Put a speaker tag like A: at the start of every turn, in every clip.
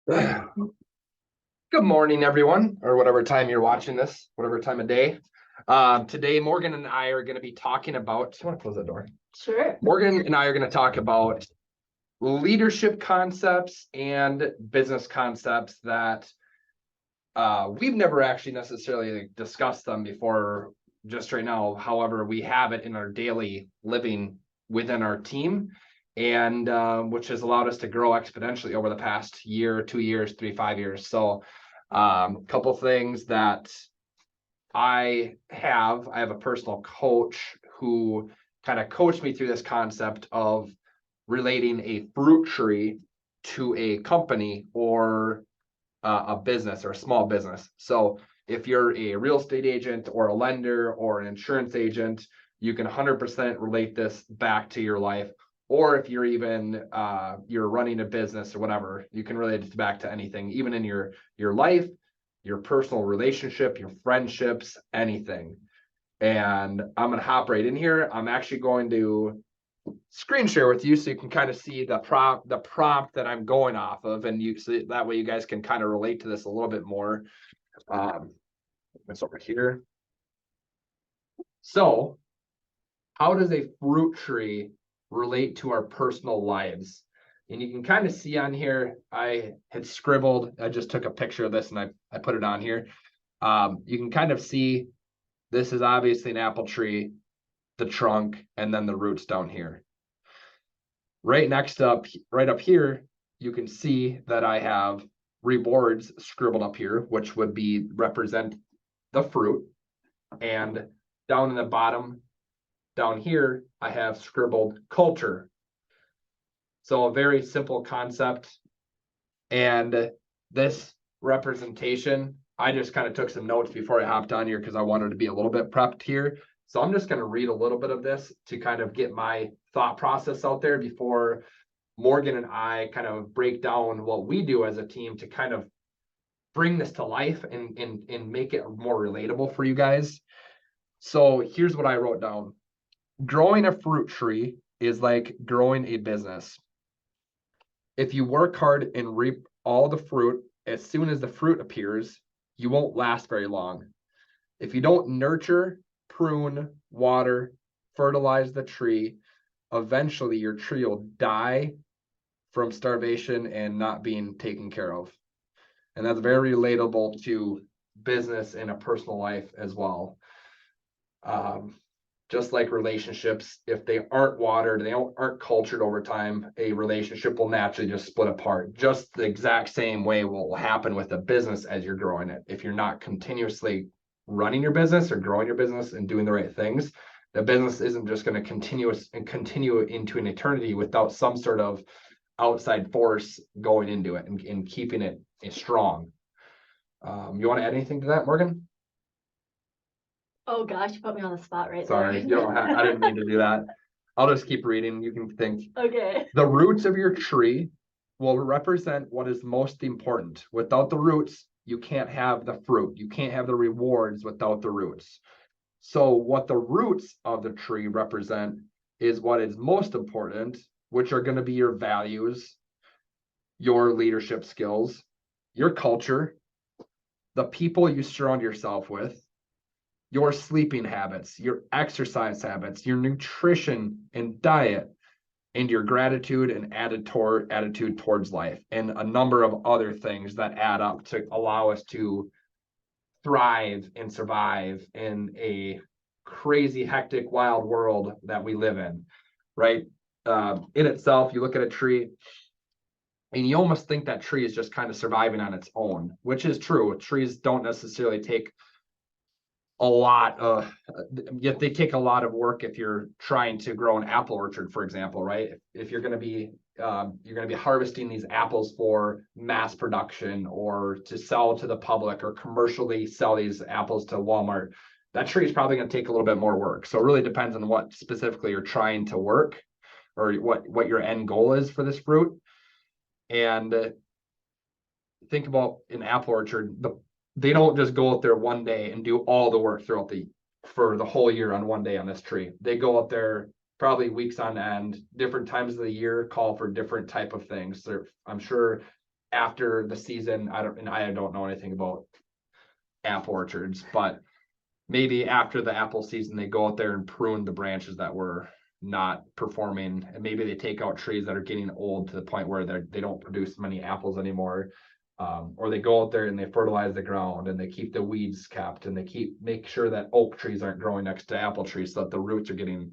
A: Good morning, everyone, or whatever time you're watching this, whatever time of day. Today, Morgan and I are going to be talking about. Do you want to close that door?
B: Sure.
A: Morgan and I are going to talk about leadership concepts and business concepts that we've never actually necessarily discussed them before, just right now. However, we have it in our daily living within our team, and which has allowed us to grow exponentially over the past year, 2 years, 3, 5 years. So, a couple things that I have a personal coach who kind of coached me through this concept of relating a fruit tree to a company or a business or a small business. So if you're a real estate agent or a lender or an insurance agent, you can 100% relate this back to your life. Or if you're even you're running a business or whatever, you can relate it back to anything, even in your life, your personal relationship, your friendships, anything. And I'm going to hop right in here. I'm actually going to screen share with you so you can kind of see the prompt that I'm going off of, and you so that way you guys can kind of relate to this a little bit more. It's over here. So, how does a fruit tree relate to our personal lives? And you can kind of see on here, I had scribbled, I just took a picture of this and I put it on here. You can kind of see this is obviously an apple tree, the trunk, and then the roots down here. Right up here, you can see that I have rewards scribbled up here, which would be represent the fruit. And down in the bottom, down here, I have scribbled culture. So a very simple concept. And this representation, I just kind of took some notes before I hopped on here because I wanted to be a little bit prepped here. So I'm just going to read a little bit of this to kind of get my thought process out there before Morgan and I kind of break down what we do as a team to kind of bring this to life and make it more relatable for you guys. So here's what I wrote down. Growing a fruit tree is like growing a business. If you work hard and reap all the fruit as soon as the fruit appears, you won't last very long. If you don't nurture, prune, water, fertilize the tree, eventually your tree will die from starvation and not being taken care of. And that's very relatable to business and a personal life as well. Just like relationships, if they aren't watered, they aren't cultured over time, a relationship will naturally just split apart. Just the exact same way will happen with a business as you're growing it. If you're not continuously running your business or growing your business and doing the right things, the business isn't just going to continue into an eternity without some sort of outside force going into it and keeping it strong. You want to add anything to that, Morgan?
B: Oh gosh, you put me on the spot right
A: Sorry,
B: there.
A: I didn't mean to do that. I'll just keep reading. You can think.
B: Okay.
A: The roots of your tree will represent what is most important. Without the roots, you can't have the fruit. You can't have the rewards without the roots. So what the roots of the tree represent is what is most important, which are going to be your values, your leadership skills, your culture, the people you surround yourself with, your sleeping habits, your exercise habits, your nutrition and diet, and your gratitude and attitude towards life, and a number of other things that add up to allow us to thrive and survive in a crazy, hectic, wild world that we live in, right? In itself, you look at a tree, and you almost think that tree is just kind of surviving on its own, which is true. Trees don't necessarily take a lot yet they take a lot of work if you're trying to grow an apple orchard, for example, right? If you're going to be harvesting these apples for mass production or to sell to the public or commercially sell these apples to Walmart, that tree is probably going to take a little bit more work. So it really depends on what specifically you're trying to work or what your end goal is for this fruit. And think about an apple orchard, they don't just go out there one day and do all the work for the whole year on one day on this tree. They go out there probably weeks on end, different times of the year call for different type of things. I'm sure after the season, I don't know anything about apple orchards, but maybe after the apple season, they go out there and prune the branches that were not performing, and maybe they take out trees that are getting old to the point where they don't produce many apples anymore. Or they go out there and they fertilize the ground and they keep the weeds kept, and they make sure that oak trees aren't growing next to apple trees so that the roots are getting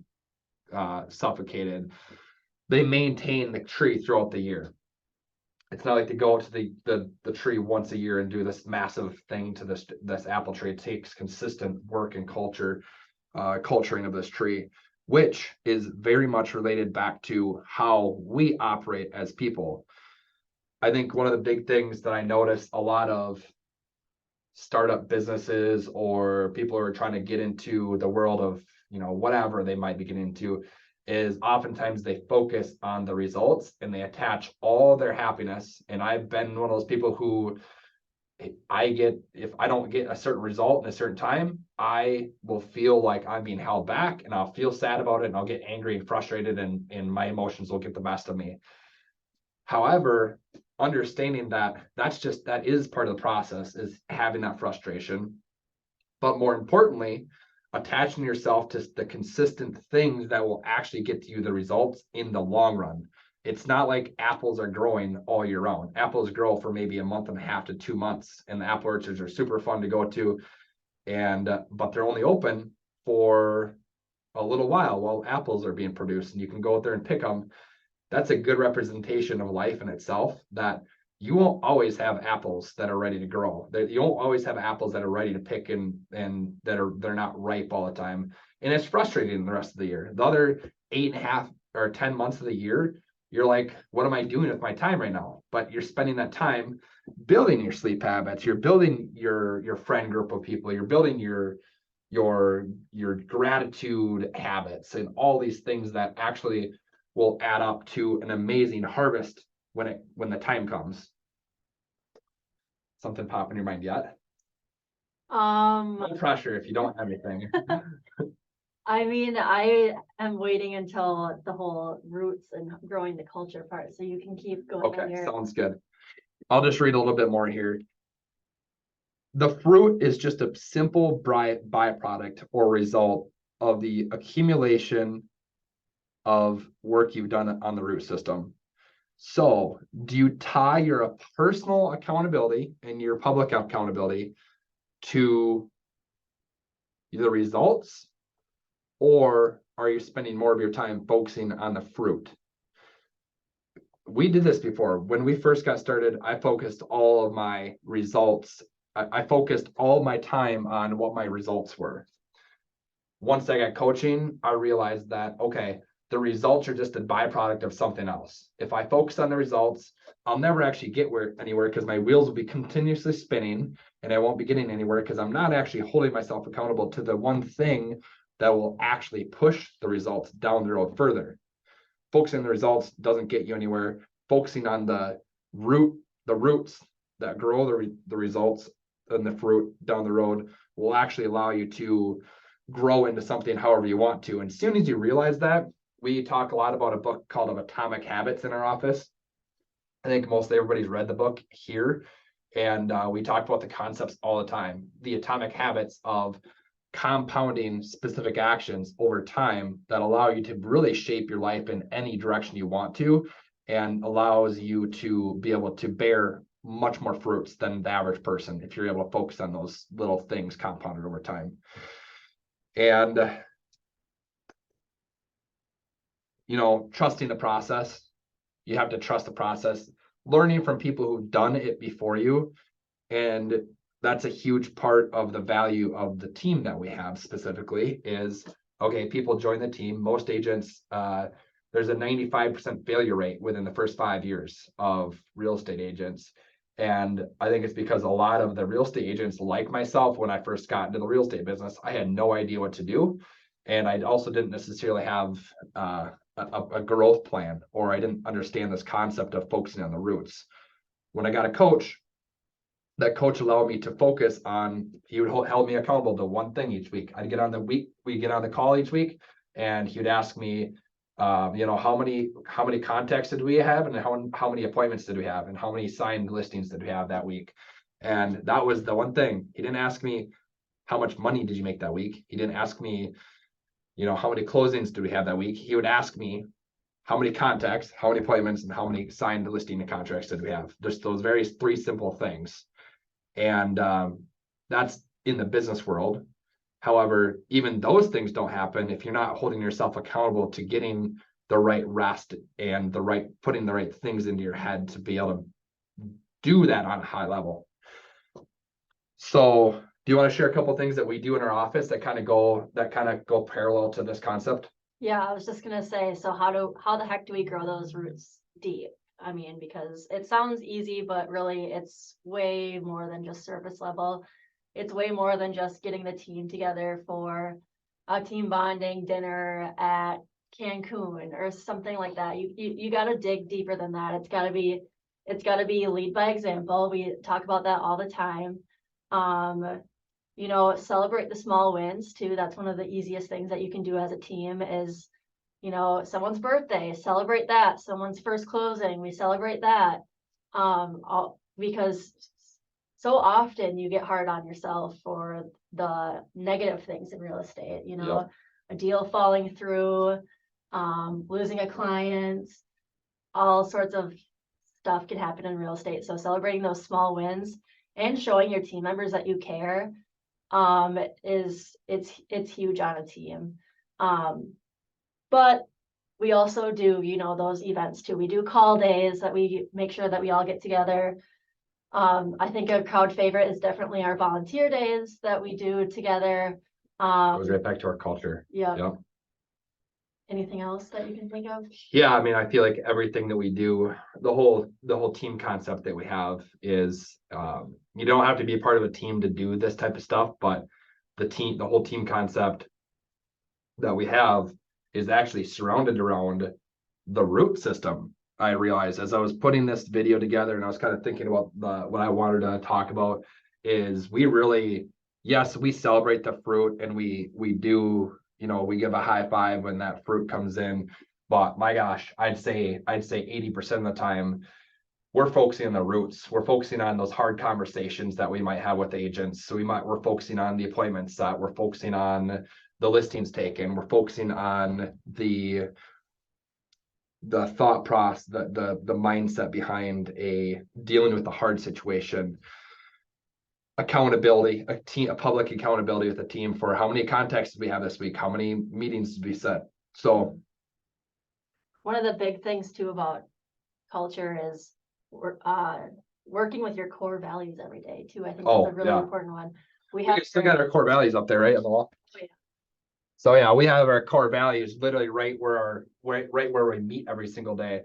A: suffocated. They maintain the tree throughout the year. It's not like they go to the tree once a year and do this massive thing to this apple tree. It takes consistent work and culturing of this tree, which is very much related back to how we operate as people. I think one of the big things that I noticed a lot of startup businesses or people who are trying to get into the world of, whatever they might be getting into, is oftentimes they focus on the results and they attach all their happiness. And I've been one of those people who if I don't get a certain result in a certain time, I will feel like I'm being held back, and I'll feel sad about it, and I'll get angry and frustrated, and my emotions will get the best of me. However, understanding that that is part of the process, is having that frustration, but more importantly, attaching yourself to the consistent things that will actually get you the results in the long run. It's not like apples are growing all year round. Apples grow for maybe a month and a half to 2 months, and the apple orchards are super fun to go to, and but they're only open for a little while apples are being produced, and you can go out there and pick them. That's a good representation of life in itself, that you won't always have apples that are ready to grow. You won't always have apples that are ready to pick and they're not ripe all the time. And it's frustrating the rest of the year. The other 8.5 or 10 months of the year, you're like, what am I doing with my time right now? But you're spending that time building your sleep habits. You're building your friend group of people. You're building your gratitude habits and all these things that actually will add up to an amazing harvest when the time comes. Something pop in your mind yet? No pressure if you don't have anything.
B: I mean, I am waiting until the whole roots and growing the culture part, so you can keep going on
A: Okay,
B: your.
A: sounds good. I'll just read a little bit more here. The fruit is just a simple byproduct or result of the accumulation of work you've done on the root system. So, do you tie your personal accountability and your public accountability to the results, or are you spending more of your time focusing on the fruit? We did this before. When we first got started, I focused all of my results. I focused all my time on what my results were. Once I got coaching, I realized that, okay, the results are just a byproduct of something else. If I focus on the results, I'll never actually get anywhere, because my wheels will be continuously spinning and I won't be getting anywhere, because I'm not actually holding myself accountable to the one thing that will actually push the results down the road further. Focusing on the results doesn't get you anywhere. Focusing on the roots that grow the results and the fruit down the road will actually allow you to grow into something however you want to. And as soon as you realize that, we talk a lot about a book called Atomic Habits in our office. I think most everybody's read the book here. And we talk about the concepts all the time. The atomic habits of compounding specific actions over time that allow you to really shape your life in any direction you want to, and allows you to be able to bear much more fruits than the average person if you're able to focus on those little things compounded over time. And trusting the process. You have to trust the process, learning from people who've done it before you. And that's a huge part of the value of the team that we have specifically is, okay, people join the team. Most agents, there's a 95% failure rate within the first 5 years of real estate agents. And I think it's because a lot of the real estate agents, like myself, when I first got into the real estate business, I had no idea what to do. And I also didn't necessarily have a growth plan, or I didn't understand this concept of focusing on the roots. When I got a coach, that coach allowed me to focus on, he would hold me accountable to one thing each week. We get on the call each week, and he would ask me, You know, how many contacts did we have, and how many appointments did we have, and how many signed listings did we have that week? And that was the one thing. He didn't ask me how much money did you make that week. He didn't ask me, you know, how many closings did we have that week. He would ask me how many contacts, how many appointments, and how many signed listing and contracts did we have. Just those very three simple things. And that's in the business world. However, even those things don't happen if you're not holding yourself accountable to getting the right rest and putting the right things into your head to be able to do that on a high level. So do you want to share a couple of things that we do in our office that kind of go parallel to this concept?
B: Yeah, I was just gonna say, so how the heck do we grow those roots deep? I mean, because it sounds easy, but really it's way more than just surface level. It's way more than just getting the team together for a team bonding dinner at Cancun or something like that. You gotta dig deeper than that. It's gotta be lead by example. We talk about that all the time. You know, celebrate the small wins too. That's one of the easiest things that you can do as a team is, you know, someone's birthday, celebrate that. Someone's first closing, we celebrate that. Because so often you get hard on yourself for the negative things in real estate, you know,
A: Yep.
B: a deal falling through, losing a client, all sorts of stuff can happen in real estate. So celebrating those small wins and showing your team members that you care it's huge on a team. But we also do, you know, those events too. We do call days that we make sure that we all get together. I think a crowd favorite is definitely our volunteer days that we do together.
A: It goes right back to our culture.
B: Yeah.
A: Yep.
B: Anything else that you can think of?
A: Yeah, I mean, I feel like everything that we do, the whole team concept that we have is you don't have to be a part of a team to do this type of stuff, but the whole team concept that we have is actually surrounded around the root system. I realized as I was putting this video together and I was kind of thinking about what I wanted to talk about is we really, yes, we celebrate the fruit and we do, you know, we give a high five when that fruit comes in. But my gosh, I'd say 80% of the time we're focusing on the roots. We're focusing on those hard conversations that we might have with agents. So we're focusing on the appointments set. We're focusing on the listings taken. We're focusing on the thought process, the mindset behind dealing with a hard situation. Accountability, a public accountability with a team for how many contacts did we have this week? How many meetings did we set? So
B: one of the big things too about culture is working with your core values every day too. I think that's a really important one.
A: We still got our core values up there, right, on the wall. Oh, yeah. So yeah, we have our core values literally right where we meet every single day.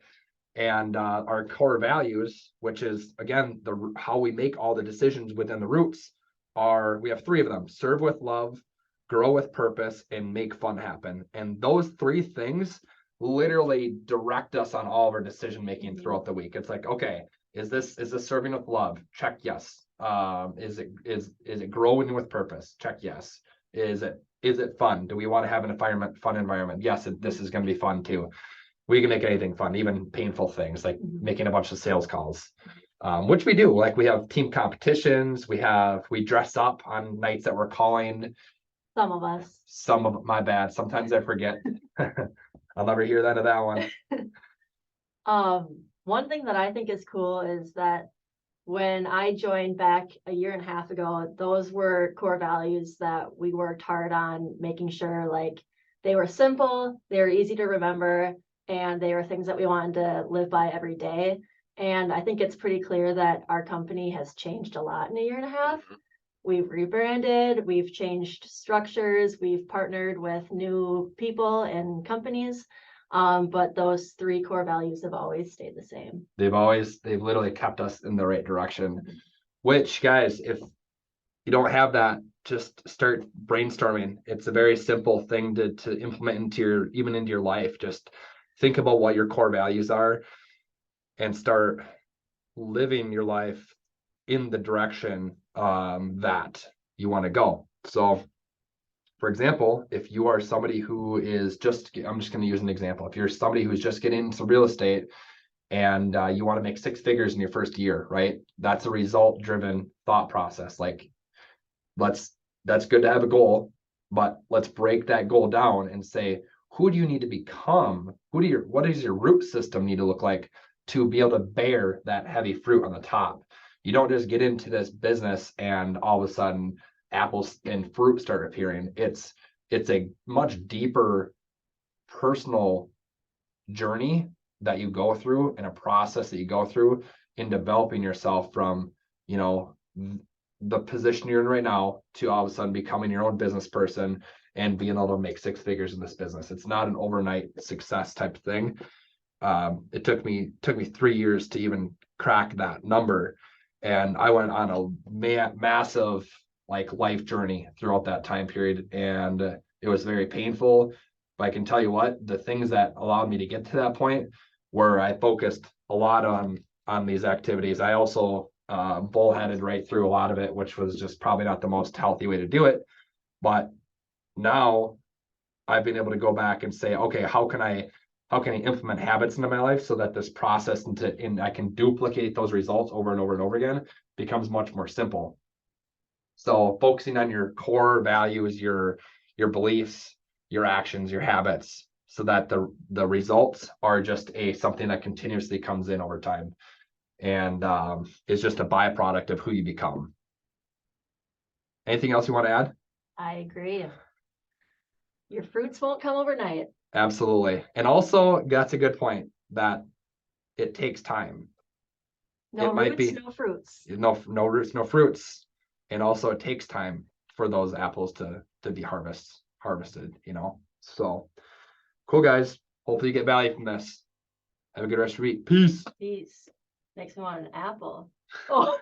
A: And our core values, which is again how we make all the decisions within the roots, we have three of them: serve with love, grow with purpose, and make fun happen. And those three things literally direct us on all of our decision making throughout the week. It's like, okay, is this serving with love? Check yes. Is it growing with purpose? Check yes. Is it fun? Do we want to have an fun environment? Yes, this is going to be fun too. We can make anything fun, even painful things like making a bunch of sales calls, which we do. Like we have team competitions. We dress up on nights that we're calling.
B: Some of us.
A: My bad. Sometimes I forget. I'll never hear that of that
B: one. One thing that I think is cool is that when I joined back a year and a half ago, those were core values that we worked hard on making sure like they were simple, they were easy to remember, and they were things that we wanted to live by every day. And I think it's pretty clear that our company has changed a lot in a year and a half. We've rebranded, we've changed structures, we've partnered with new people and companies. But those three core values have always stayed the same.
A: They've literally kept us in the right direction, which guys, if you don't have that, just start brainstorming. It's a very simple thing to implement into your life. Just think about what your core values are and start living your life in the direction that you want to go. So For example, if you are somebody who is just, I'm just going to use an example. If you're somebody who's just getting into real estate and you want to make 6 figures in your first year, right? That's a result driven thought process. Like, that's good to have a goal, but let's break that goal down and say, who do you need to become? What does your root system need to look like to be able to bear that heavy fruit on the top? You don't just get into this business and all of a sudden apples and fruit start appearing. It's a much deeper personal journey that you go through and a process that you go through in developing yourself from, you know, the position you're in right now to all of a sudden becoming your own business person and being able to make 6 figures in this business. It's not an overnight success type of thing. It took me 3 years to even crack that number, and I went on a massive like life journey throughout that time period, and it was very painful. But I can tell you what, the things that allowed me to get to that point where I focused a lot on these activities. I also bullheaded right through a lot of it, which was just probably not the most healthy way to do it. But now I've been able to go back and say, okay, how can I implement habits into my life so that this process and I can duplicate those results over and over and over again becomes much more simple. So focusing on your core values, your beliefs, your actions, your habits, so that the results are just something that continuously comes in over time and is just a byproduct of who you become. Anything else you want to add?
B: I agree. Your fruits won't come overnight.
A: Absolutely. And also, that's a good point, that it takes time.
B: No
A: It might
B: roots,
A: be
B: no fruits.
A: no roots, no fruits. And also it takes time for those apples to be harvested, you know. So cool, guys. Hopefully you get value from this. Have a good rest of your week. Peace.
B: Peace. Makes me want an apple. Oh.